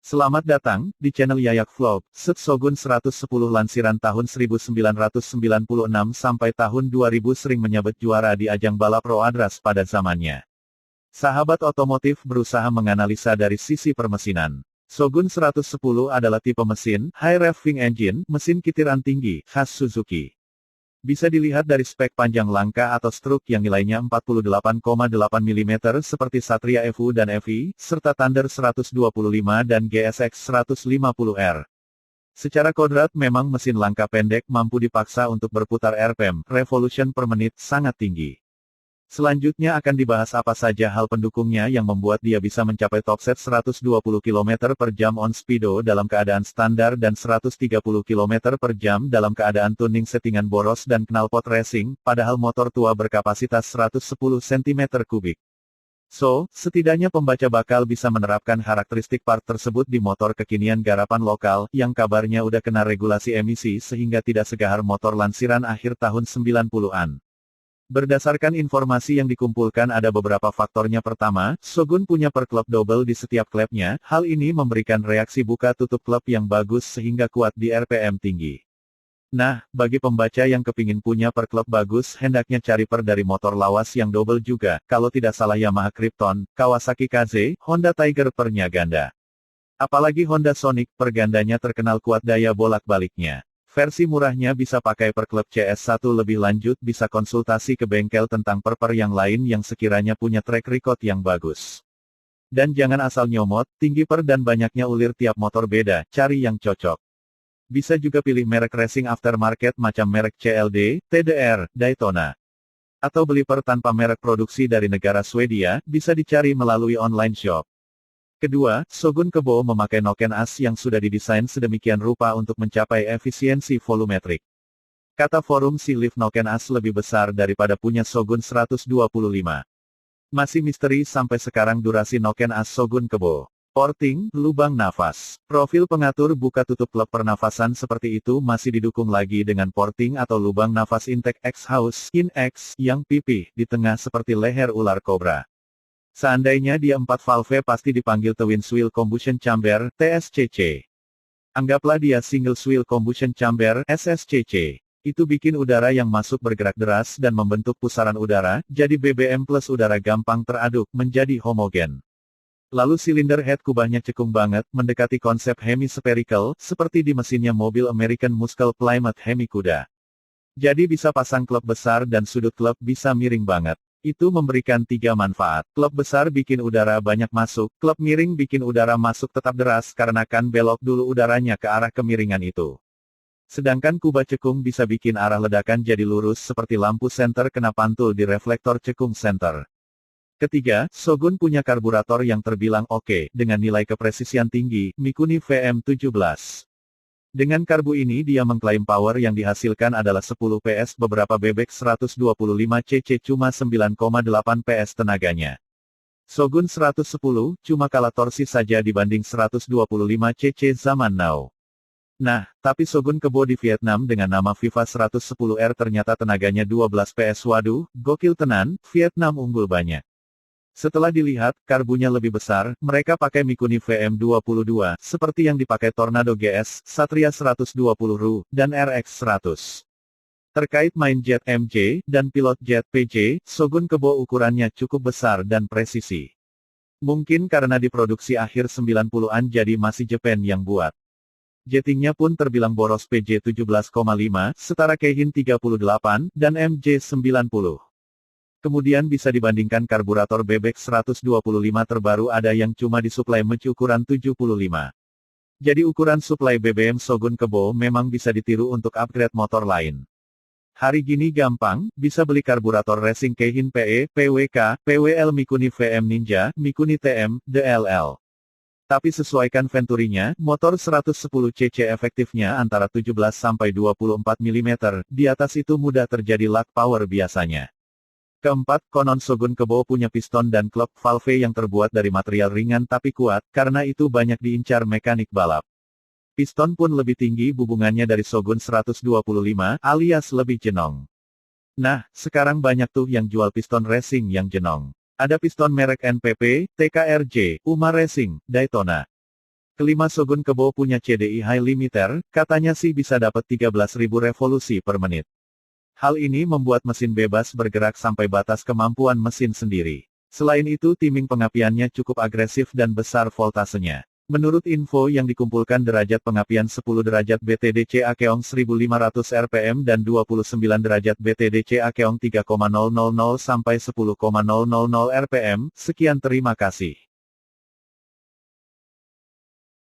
Selamat datang di channel Yayak Vlog. Shogun 110 lansiran tahun 1996 sampai tahun 2000 sering menyabet juara di ajang balap Road pada zamannya. Sahabat otomotif berusaha menganalisa dari sisi permesinan. Shogun 110 adalah tipe mesin high revving engine, mesin kitiran tinggi, khas Suzuki. Bisa dilihat dari spek panjang langka atau stroke yang nilainya 48,8 mm seperti Satria FU dan FI, serta Thunder 125 dan GSX 150R. Secara kodrat memang mesin langka pendek mampu dipaksa untuk berputar RPM, revolution per menit, sangat tinggi. Selanjutnya akan dibahas apa saja hal pendukungnya yang membuat dia bisa mencapai topset 120 km per jam on speedo dalam keadaan standar dan 130 km per jam dalam keadaan tuning settingan boros dan knalpot racing, padahal motor tua berkapasitas 110 cm3. So, setidaknya pembaca bakal bisa menerapkan karakteristik part tersebut di motor kekinian garapan lokal, yang kabarnya udah kena regulasi emisi sehingga tidak segahar motor lansiran akhir tahun 90-an. Berdasarkan informasi yang dikumpulkan ada beberapa faktornya. Pertama, Shogun punya per klep double di setiap klepnya, hal ini memberikan reaksi buka tutup klep yang bagus sehingga kuat di RPM tinggi. Nah, bagi pembaca yang kepingin punya per klep bagus hendaknya cari per dari motor lawas yang double juga, kalau tidak salah Yamaha Krypton, Kawasaki KZ, Honda Tiger pernya ganda. Apalagi Honda Sonic, pergandanya terkenal kuat daya bolak-baliknya. Versi murahnya bisa pakai per klep CS1. Lebih lanjut bisa konsultasi ke bengkel tentang per yang lain yang sekiranya punya track record yang bagus. Dan jangan asal nyomot, tinggi per dan banyaknya ulir tiap motor beda, cari yang cocok. Bisa juga pilih merek racing aftermarket macam merek CLD, TDR, Daytona. Atau beli per tanpa merek produksi dari negara Swedia, bisa dicari melalui online shop. Kedua, Shogun Kebo memakai noken as yang sudah didesain sedemikian rupa untuk mencapai efisiensi volumetrik. Kata forum si lift noken as lebih besar daripada punya Shogun 125. Masih misteri sampai sekarang durasi noken as Shogun Kebo. Porting, lubang nafas. Profil pengatur buka tutup klep pernafasan seperti itu masih didukung lagi dengan porting atau lubang nafas intake X-house, in-X, yang pipih, di tengah seperti leher ular kobra. Seandainya dia 4 valve pasti dipanggil Twin Swirl Combustion Chamber, TSCC. Anggaplah dia Single Swirl Combustion Chamber, SSCC. Itu bikin udara yang masuk bergerak deras dan membentuk pusaran udara, jadi BBM plus udara gampang teraduk, menjadi homogen. Lalu silinder head kubahnya cekung banget, mendekati konsep hemispherical, seperti di mesinnya mobil American Muscle Plymouth Hemi kuda. Jadi bisa pasang klep besar dan sudut klep bisa miring banget. Itu memberikan 3 manfaat. Klep besar bikin udara banyak masuk, klep miring bikin udara masuk tetap deras karena kan belok dulu udaranya ke arah kemiringan itu. Sedangkan kubah cekung bisa bikin arah ledakan jadi lurus seperti lampu senter kena pantul di reflektor cekung center. Ketiga, Shogun punya karburator yang terbilang oke, dengan nilai kepresisian tinggi, Mikuni VM17. Dengan karbu ini dia mengklaim power yang dihasilkan adalah 10 PS, beberapa bebek 125 cc cuma 9,8 PS tenaganya. Shogun 110, cuma kalah torsi saja dibanding 125 cc zaman now. Nah, tapi Shogun Kebo di Vietnam dengan nama Viva 110R ternyata tenaganya 12 PS. Waduh, gokil tenan, Vietnam unggul banyak. Setelah dilihat, karbunya lebih besar, mereka pakai Mikuni VM22, seperti yang dipakai Tornado GS, Satria 120RU, dan RX 100. Terkait main jet MJ, dan pilot jet PJ, Shogun Kebo ukurannya cukup besar dan presisi. Mungkin karena diproduksi akhir 90-an jadi masih Japan yang buat. Jettingnya pun terbilang boros, PJ 17,5, setara Keihin 38, dan MJ 90. Kemudian bisa dibandingkan karburator bebek 125 terbaru ada yang cuma disuplai match ukuran 75. Jadi ukuran suplai BBM Shogun Kebo memang bisa ditiru untuk upgrade motor lain. Hari gini gampang, bisa beli karburator racing Keihin PE, PWK, PWL Mikuni VM Ninja, Mikuni TM, DLL. Tapi sesuaikan venturinya, motor 110 cc efektifnya antara 17 sampai 24 mm, di atas itu mudah terjadi lag power biasanya. Keempat, konon Shogun Kebo punya piston dan klep valve yang terbuat dari material ringan tapi kuat, karena itu banyak diincar mekanik balap. Piston pun lebih tinggi hubungannya dari Shogun 125, alias lebih jenong. Nah, sekarang banyak tuh yang jual piston racing yang jenong. Ada piston merek NPP, TKRJ, Uma Racing, Daytona. Kelima Shogun Kebo punya CDI high limiter, katanya sih bisa dapat 13.000 revolusi per menit. Hal ini membuat mesin bebas bergerak sampai batas kemampuan mesin sendiri. Selain itu timing pengapiannya cukup agresif dan besar voltasenya. Menurut info yang dikumpulkan derajat pengapian 10 derajat BTDC Akeong 1500 rpm dan 29 derajat BTDC Akeong 3,000 sampai 10,000 rpm. Sekian terima kasih.